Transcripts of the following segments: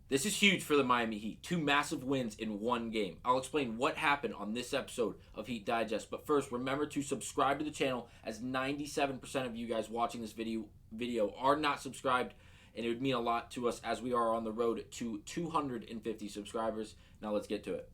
This is huge for the Miami Heat. Two massive wins in one game. I'll explain what happened on this episode of Heat Digest. But first, remember to subscribe to the channel, as 97% of you guys watching this video are not subscribed, and it would mean a lot to us as we are on the road to 250 subscribers. Now let's get to it.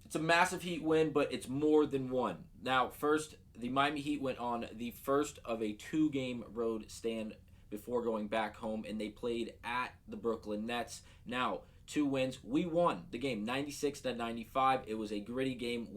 It's a massive Heat win, but it's more than one. Now, first, the Miami Heat went on the first of a two-game road stand before going back home, and they played at the Brooklyn Nets. Now, two wins. We won the game 96-95. It was a gritty game.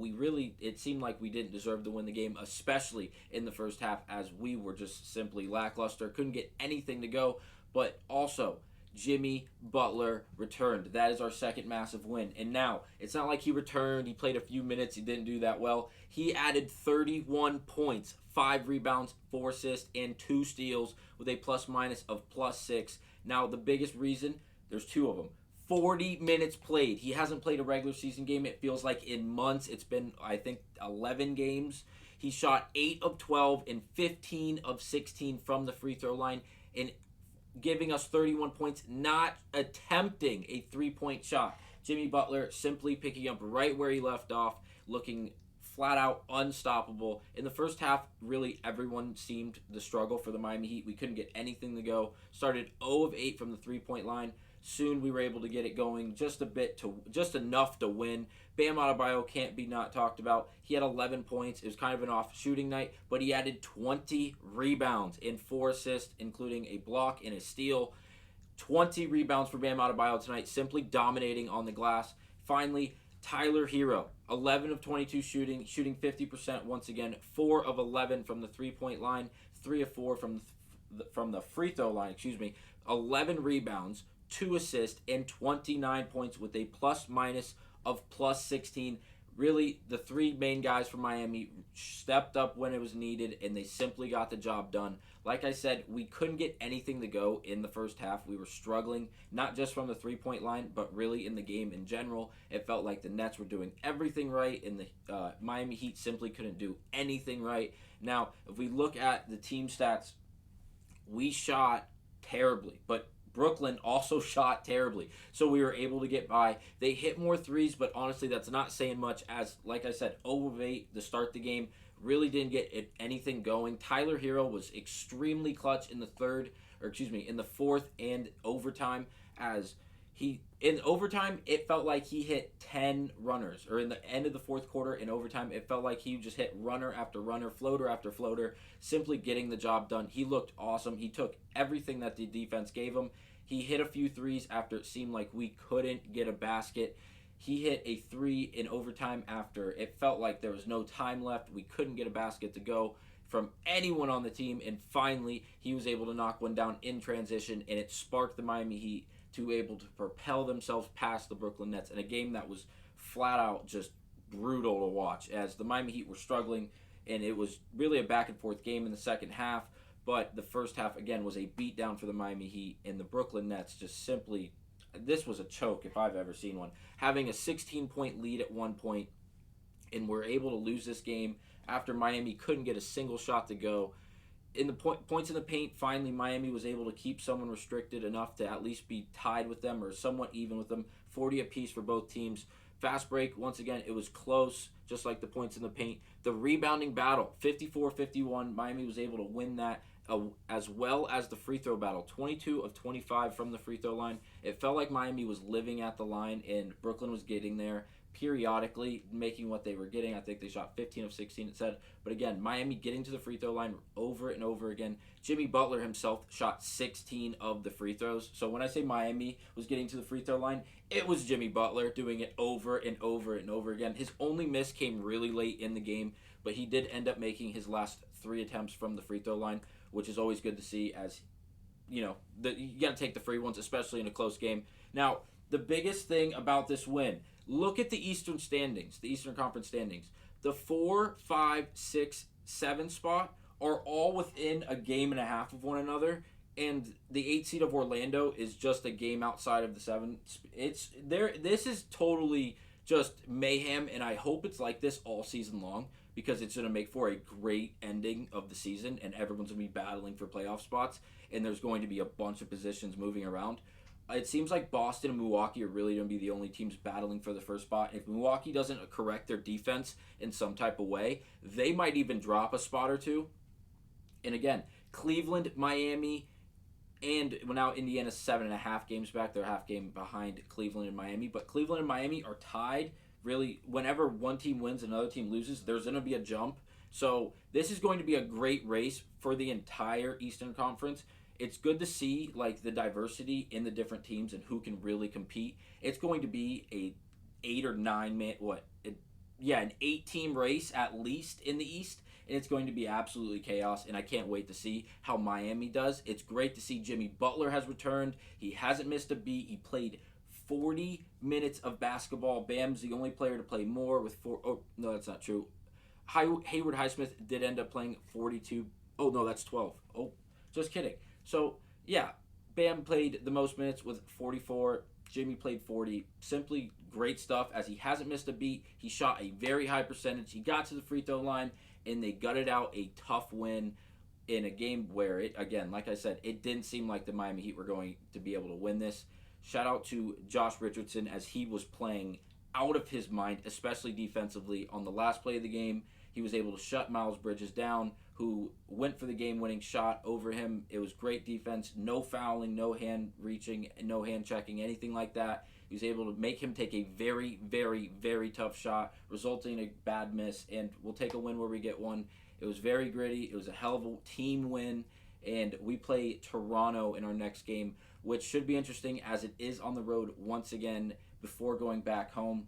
It seemed like we didn't deserve to win the game, especially in the first half, as we were just simply lackluster. Couldn't get anything to go, but also Jimmy Butler returned. That is our second massive win. And now, it's not like he returned, he played a few minutes, he didn't do that well. He added 31 points, 5 rebounds, 4 assists, and 2 steals with a plus-minus of +6. Now, the biggest reason, there's two of them. 40 minutes played. He hasn't played a regular season game, it feels like, in months. It's been, I think, 11 games. He shot 8 of 12 and 15 of 16 from the free throw line, and giving us 31 points, not attempting a three-point shot. Jimmy Butler simply picking up right where he left off, looking flat out unstoppable. In the first half, really everyone seemed the struggle for the Miami Heat. We couldn't get anything to go. Started 0 of 8 from the three-point line. Soon we were able to get it going just enough to win. Bam Adebayo can't be not talked about. He had 11 points. It was kind of an off shooting night, but he added 20 rebounds and 4 assists, including a block and a steal. 20 rebounds for Bam Adebayo tonight, simply dominating on the glass. Finally, Tyler Hero, 11 of 22 shooting 50% once again, 4 of 11 from the three-point line, 3 of 4 from the free throw line, 11 rebounds, 2 assists, and 29 points with a plus-minus of +16. Really, the three main guys from Miami stepped up when it was needed, and they simply got the job done. Like I said, we couldn't get anything to go in the first half. We were struggling, not just from the three-point line, but really in the game in general. It felt like the Nets were doing everything right, and the Miami Heat simply couldn't do anything right. Now, if we look at the team stats, we shot terribly, but Brooklyn also shot terribly, so we were able to get by. They hit more threes, but honestly, that's not saying much, as, like I said, 0 of 8 to start the game. Really didn't get anything going. Tyler Hero was extremely clutch in the fourth and overtime, as in overtime, it felt like he hit 10 runners. Or in the end of the fourth quarter, in overtime, it felt like he just hit runner after runner, floater after floater, simply getting the job done. He looked awesome. He took everything that the defense gave him. He hit a few threes after it seemed like we couldn't get a basket. He hit a 3 in overtime after it felt like there was no time left. We couldn't get a basket to go from anyone on the team. And finally, he was able to knock one down in transition, and it sparked the Miami Heat to able to propel themselves past the Brooklyn Nets in a game that was flat out just brutal to watch, as the Miami Heat were struggling, and it was really a back and forth game in the second half. But the first half, again, was a beatdown for the Miami Heat, and the Brooklyn Nets just simply, this was a choke if I've ever seen one. Having a 16-point lead at one point, and we're able to lose this game after Miami couldn't get a single shot to go. In the points in the paint, finally Miami was able to keep someone restricted enough to at least be tied with them or somewhat even with them. 40 apiece for both teams. Fast break, once again, it was close, just like the points in the paint. The rebounding battle, 54-51, Miami was able to win that, as well as the free throw battle, 22 of 25 from the free throw line. It felt like Miami was living at the line, and Brooklyn was getting there periodically, making what they were getting. I think they shot 15 of 16, it said. But again, Miami getting to the free throw line over and over again. Jimmy Butler himself shot 16 of the free throws. So when I say Miami was getting to the free throw line, it was Jimmy Butler doing it over and over and over again. His only miss came really late in the game, but he did end up making his last 3 attempts from the free throw line, which is always good to see, as you got to take the free ones, especially in a close game. Now, the biggest thing about this win, look at the Eastern standings, the Eastern Conference standings. The 4, 5, 6, 7 spot are all within a game and a half of one another, and the 8 seed of Orlando is just a game outside of the 7. It's there. This is totally just mayhem, and I hope it's like this all season long, because it's going to make for a great ending of the season, and everyone's going to be battling for playoff spots, and there's going to be a bunch of positions moving around. it seems like Boston and Milwaukee are really going to be the only teams battling for the first spot. If Milwaukee doesn't correct their defense in some type of way, they might even drop a spot or two. And again, Cleveland, Miami, and well, now Indiana's 7.5 games back. They're a half game behind Cleveland and Miami. But Cleveland and Miami are tied. Really, whenever one team wins, another team loses, there's going to be a jump. So this is going to be a great race for the entire Eastern Conference. It's good to see like the diversity in the different teams and who can really compete. It's going to be a 8 or 9 man an 8 team race at least in the East, and it's going to be absolutely chaos. And I can't wait to see how Miami does. It's great to see Jimmy Butler has returned. He hasn't missed a beat. He played 40 minutes of basketball. Bam's the only player to play more with four. Oh no, that's not true. Hayward Highsmith did end up playing 42. Oh no, that's 12. Oh, just kidding. So yeah, Bam played the most minutes with 44. Jimmy played 40. Simply great stuff as he hasn't missed a beat. He shot a very high percentage. He got to the free throw line and they gutted out a tough win in a game where it, again, like I said, it didn't seem like the Miami Heat were going to be able to win this. Shout out to Josh Richardson as he was playing out of his mind, especially defensively. On the last play of the game, he was able to shut Miles Bridges down, who went for the game-winning shot over him. It was great defense, no fouling, no hand reaching, no hand checking, anything like that. He was able to make him take a very, very, very tough shot, resulting in a bad miss, and we'll take a win where we get one. It was very gritty. It was a hell of a team win, and we play Toronto in our next game, which should be interesting as it is on the road once again before going back home.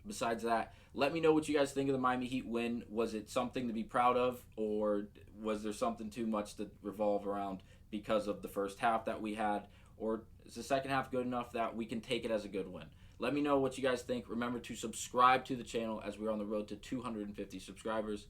Besides that, let me know what you guys think of the Miami Heat win. Was it something to be proud of, or was there something too much to revolve around because of the first half that we had, or is the second half good enough that we can take it as a good win? Let me know what you guys think. Remember to subscribe to the channel as we're on the road to 250 subscribers.